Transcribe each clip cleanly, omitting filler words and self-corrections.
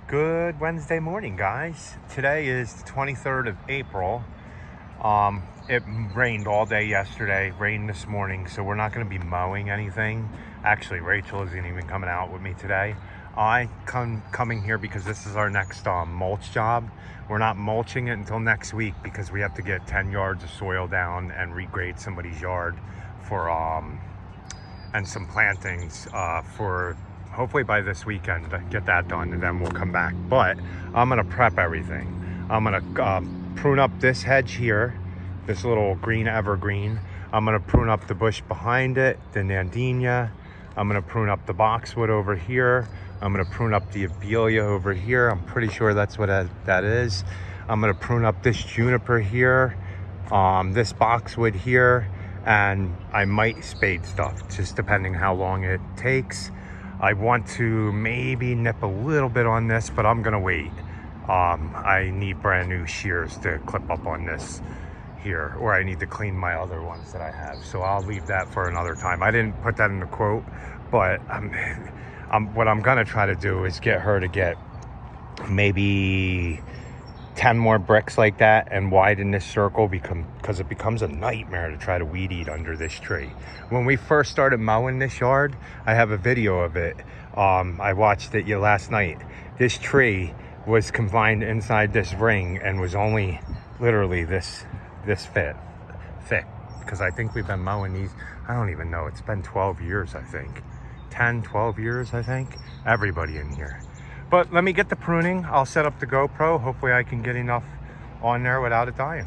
Good Wednesday morning, guys. Today is the 23rd of April. It rained all day yesterday, rained this morning, so we're not going to be mowing anything. Actually, Rachel isn't even coming out with me today. Coming here because this is our next mulch job. We're not mulching it until next week because we have to get 10 yards of soil down and regrade somebody's yard for and some plantings for hopefully by this weekend to get that done, and then we'll come back. But I'm gonna prep everything. I'm gonna prune up this hedge here, this little green evergreen. I'm gonna prune up the bush behind it, the nandina. I'm gonna prune up the boxwood over here. I'm gonna prune up the abelia over here. I'm pretty sure that's what that is. I'm gonna prune up this juniper here, this boxwood here, and I might spade stuff, just depending how long it takes. I want to maybe nip a little bit on this, but I'm gonna wait. I need brand new shears to clip up on this here, or I need to clean my other ones that I have. So I'll leave that for another time. I didn't put that in the quote, but what I'm gonna try to do is get her to get maybe 10 more bricks like that and widen this circle because it becomes a nightmare to try to weed eat under this tree. When we first started mowing this yard, I have a video of it. I watched it last night. This tree was confined inside this ring and was only literally this thick, because I think we've been mowing these, I don't even know, it's been 12 years, I think. 10, 12 years, I think. Everybody in here. But let me get the pruning. I'll set up the GoPro. Hopefully I can get enough on there without it dying.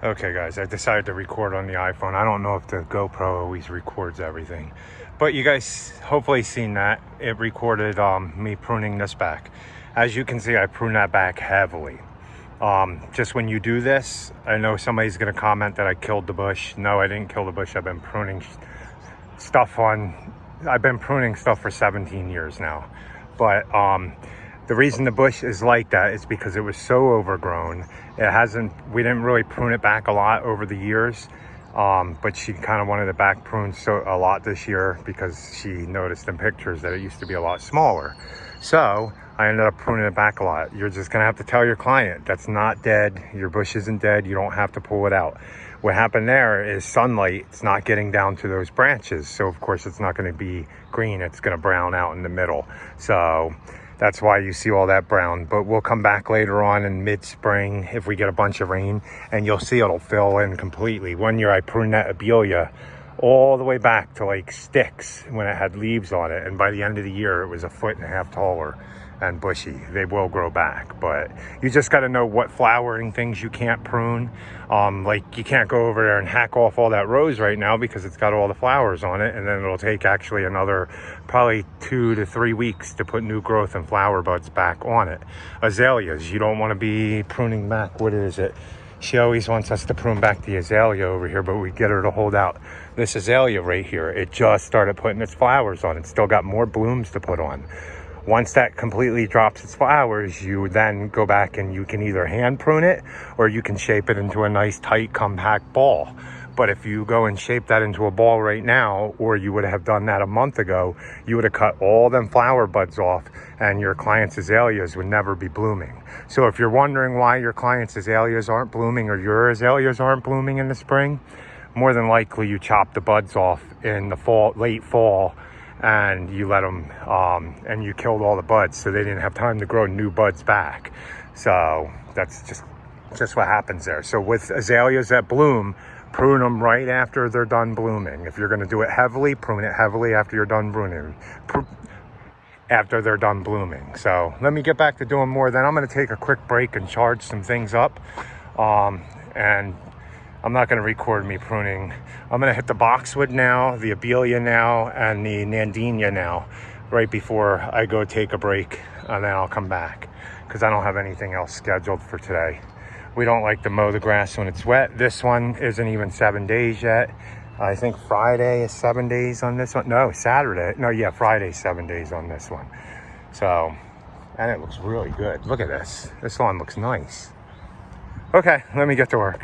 Okay guys, I decided to record on the iPhone. I don't know if the GoPro always records everything, but you guys hopefully seen that. It recorded me pruning this back. As you can see, I prune that back heavily. Just when you do this, I know somebody's gonna comment that I killed the bush. No, I didn't kill the bush. I've been pruning stuff for 17 years now. But the reason the bush is like that is because it was so overgrown. We didn't really prune it back a lot over the years, but she kind of wanted it back pruned a lot this year because she noticed in pictures that it used to be a lot smaller. So I ended up pruning it back a lot. You're just gonna have to tell your client that's not dead. Your bush isn't dead. You don't have to pull it out. What happened there is sunlight, it's not getting down to those branches. So of course it's not gonna be green. It's gonna brown out in the middle. So that's why you see all that brown. But we'll come back later on in mid-spring if we get a bunch of rain, and you'll see it'll fill in completely. One year I pruned that abelia all the way back to like sticks when it had leaves on it, and by the end of the year it was 1.5 feet taller and bushy. They will grow back, but you just got to know what flowering things you can't prune. Like you can't go over there and hack off all that rose right now because it's got all the flowers on it, and then it'll take actually another probably 2 to 3 weeks to put new growth and flower buds back on it. Azaleas, you don't want to be pruning back. What is it? She always wants us to prune back the azalea over here, but we get her to hold out. This azalea right here, it just started putting its flowers on. It's still got more blooms to put on. Once that completely drops its flowers, you then go back and you can either hand prune it or you can shape it into a nice tight compact ball. But if you go and shape that into a ball right now, or you would have done that a month ago, you would have cut all them flower buds off and your client's azaleas would never be blooming. So if you're wondering why your client's azaleas aren't blooming or your azaleas aren't blooming in the spring, more than likely you chop the buds off in the fall, late fall, and you let them, and you killed all the buds, so they didn't have time to grow new buds back. So that's just what happens there. So with azaleas that bloom, prune them right after they're done blooming. If you're going to do it heavily, prune it heavily after you're done pruning, after they're done blooming. So let me get back to doing more. Then I'm going to take a quick break and charge some things up. And I'm not going to record me pruning. I'm going to hit the boxwood now, the abelia now, and the nandina now, right before I go take a break, and then I'll come back because I don't have anything else scheduled for today. We don't like to mow the grass when it's wet. This one isn't even 7 days yet. I think Friday is 7 days on this one. No, Saturday. No, yeah, Friday 7 days on this one. So, and it looks really good. Look at this. This lawn looks nice. Okay, let me get to work.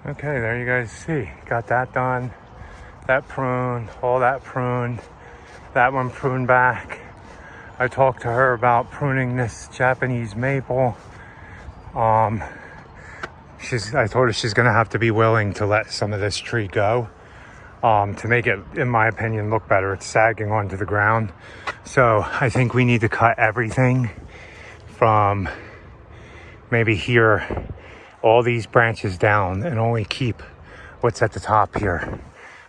Okay, there you guys see. Got that done. That pruned, all that pruned. That one pruned back. I talked to her about pruning this Japanese maple. I told her she's gonna have to be willing to let some of this tree go to make it, in my opinion, look better. It's sagging onto the ground. So I think we need to cut everything from maybe here, all these branches down, and only keep what's at the top here.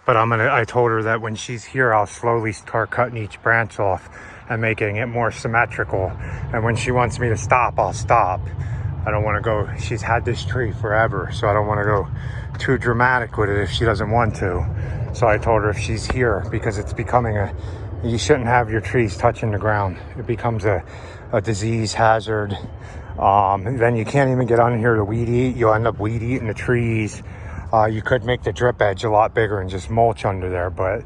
But I told her that when she's here, I'll slowly start cutting each branch off and making it more symmetrical. And when she wants me to stop, I'll stop. I don't want to go, she's had this tree forever, so I don't want to go too dramatic with it if she doesn't want to. So I told her if she's here, because it's becoming you shouldn't have your trees touching the ground. It becomes a disease hazard. Then you can't even get on here to weed eat. You'll end up weed eating the trees. You could make the drip edge a lot bigger and just mulch under there, but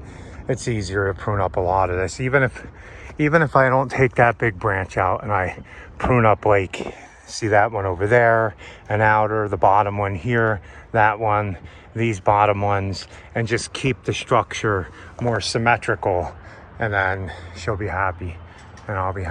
it's easier to prune up a lot of this. Even if I don't take that big branch out and I prune up, like, see that one over there, an outer, the bottom one here, that one, these bottom ones, and just keep the structure more symmetrical, and then she'll be happy and I'll be happy.